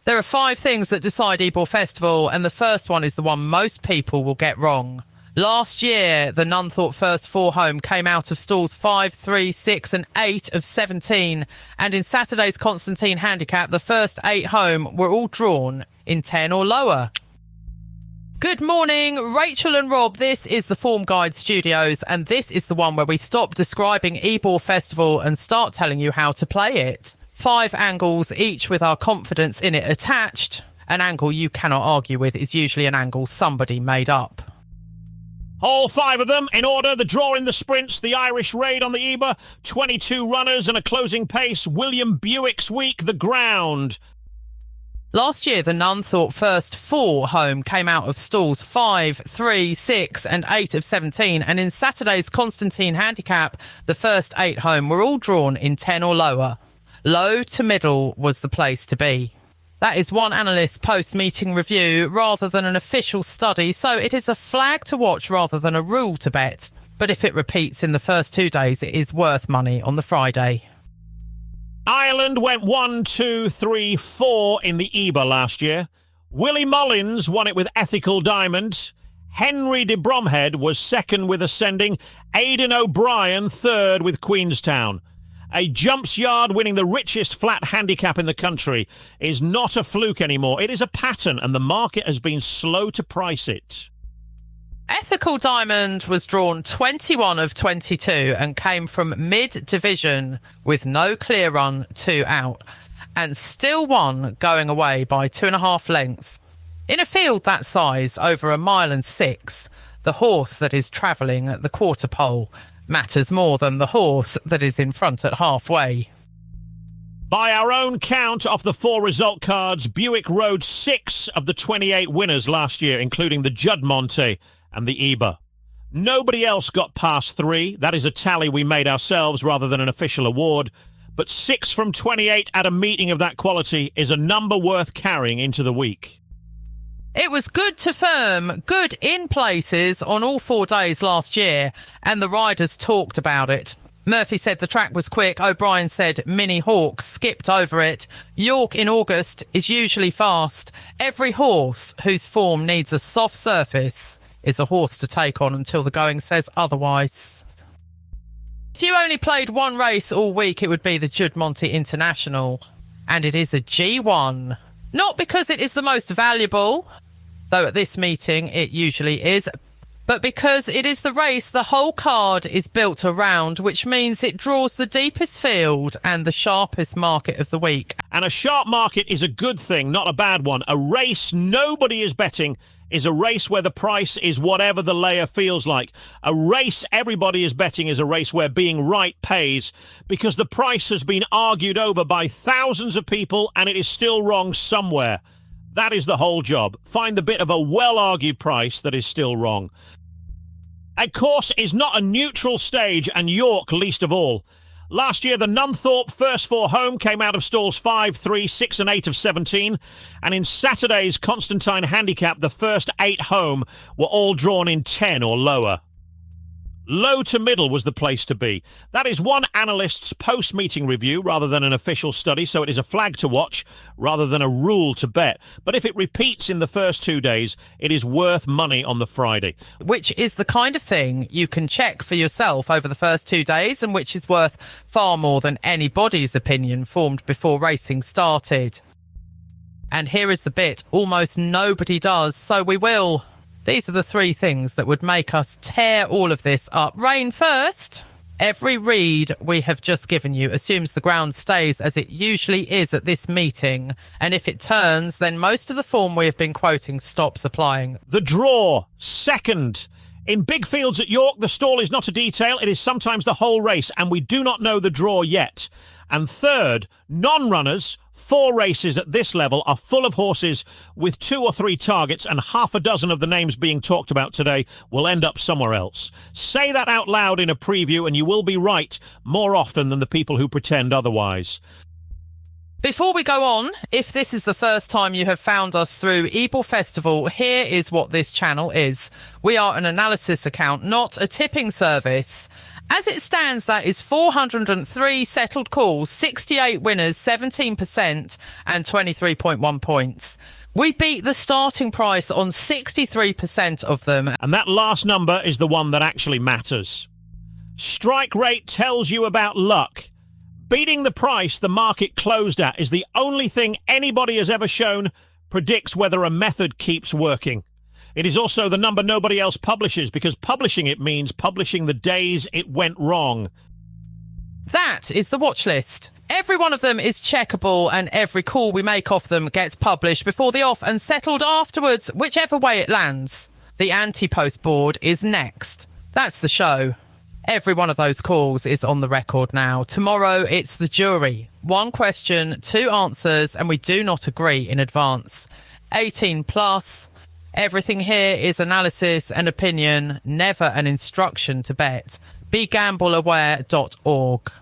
There are 5 things that decide Ebor Festival, and the first one is the one most people will get wrong. Last year, the Nunthorpe First 4 home came out of stalls 5, 3, 6 and 8 of 17. And in Saturday's Constantine handicap, the first 8 home were all drawn in 10 or lower. Good morning, Rachel and Rob. This is the Form Guide Studios, and this is the one where we stop describing Ebor Festival and start telling you how to play it. 5 angles, each with our confidence in it attached. An angle you cannot argue with is usually an angle somebody made up. All 5 of them in order. The draw in the sprints, the Irish raid on the Ebor, 22 runners and a closing pace. William Buick'S week, the ground. Last year, the Nunthorpe First 4 home came out of stalls 5, 3, 6 and 8 of 17. And in Saturday's Constantine handicap, the first 8 home were all drawn in 10 or lower. Low to middle was the place to be. That is one analyst's post-meeting review rather than an official study, so it is a flag to watch rather than a rule to bet. But if it repeats in the first 2 days, it is worth money on the Friday. Ireland went 1, 2, 3, 4 in the Ebor last year. Willie Mullins won it with Ethical Diamond. Henry de Bromhead was second with Ascending. Aidan O'Brien third with Queenstown. A jumps yard winning the richest flat handicap in the country is not a fluke anymore. It is a pattern, and the market has been slow to price it. Ethical Diamond was drawn 21 of 22 and came from mid-division with no clear run, 2 out, and still won going away by 2.5 lengths. In a field that size, over 1.6 miles, the horse that is travelling at the quarter pole matters more than the horse that is in front at halfway. By our own count, off the 4 result cards, Buick rode 6 of the 28 winners last year, including the Juddmonte and the Ebor. Nobody else got past 3. That is a tally we made ourselves rather than an official award. But 6 from 28 at a meeting of that quality is a number worth carrying into the week. It was good to firm, good in places on all 4 days last year, and the riders talked about it. Murphy said the track was quick. O'Brien said Mini Hawk skipped over it. York in August is usually fast. Every horse whose form needs a soft surface is a horse to take on until the going says otherwise. If you only played 1 race all week, it would be the Juddmonte International. And it is a G1. Not because it is the most valuable, though at this meeting it usually is, but because it is the race the whole card is built around, which means it draws the deepest field and the sharpest market of the week. And a sharp market is a good thing, not a bad one. A race nobody is betting is a race where the price is whatever the layer feels like. A race everybody is betting is a race where being right pays, because the price has been argued over by thousands of people and it is still wrong somewhere. That is the whole job. Find the bit of a well-argued price that is still wrong. A course is not a neutral stage, and York least of all. Last year, the Nunthorpe First 4 home came out of stalls 5, 3, 6 and 8 of 17. And in Saturday's Constantine handicap, the first 8 home were all drawn in 10 or lower. Low to middle was the place to be. That is one analyst's post-meeting review rather than an official study, so it is a flag to watch rather than a rule to bet. But if it repeats in the first 2 days, it is worth money on the Friday. Which is the kind of thing you can check for yourself over the first 2 days, and which is worth far more than anybody's opinion formed before racing started. And here is the bit almost nobody does, so we will. These are the 3 things that would make us tear all of this up. Rain first. Every read we have just given you assumes the ground stays as it usually is at this meeting. And if it turns, then most of the form we have been quoting stops applying. The draw, second. In big fields at York, the stall is not a detail. It is sometimes the whole race, and we do not know the draw yet. And third, non-runners. 4 races at this level are full of horses with 2 or 3 targets, and half a dozen of the names being talked about today will end up somewhere else. Say that out loud in a preview and you will be right more often than the people who pretend otherwise. Before we go on, if this is the first time you have found us through Ebor Festival, here is what this channel is. We are an analysis account, not a tipping service. As it stands, that is 403 settled calls, 68 winners, 17% and 23.1 points. We beat the starting price on 63% of them. And that last number is the one that actually matters. Strike rate tells you about luck. Beating the price the market closed at is the only thing anybody has ever shown predicts whether a method keeps working. It is also the number nobody else publishes, because publishing it means publishing the days it went wrong. That is the watch list. Every one of them is checkable, and every call we make off them gets published before the off and settled afterwards, whichever way it lands. The anti-post board is next. That's the show. Every one of those calls is on the record now. Tomorrow, it's the jury. 1 question, 2 answers, and we do not agree in advance. 18 plus. Everything here is analysis and opinion, never an instruction to bet. BeGambleAware.org.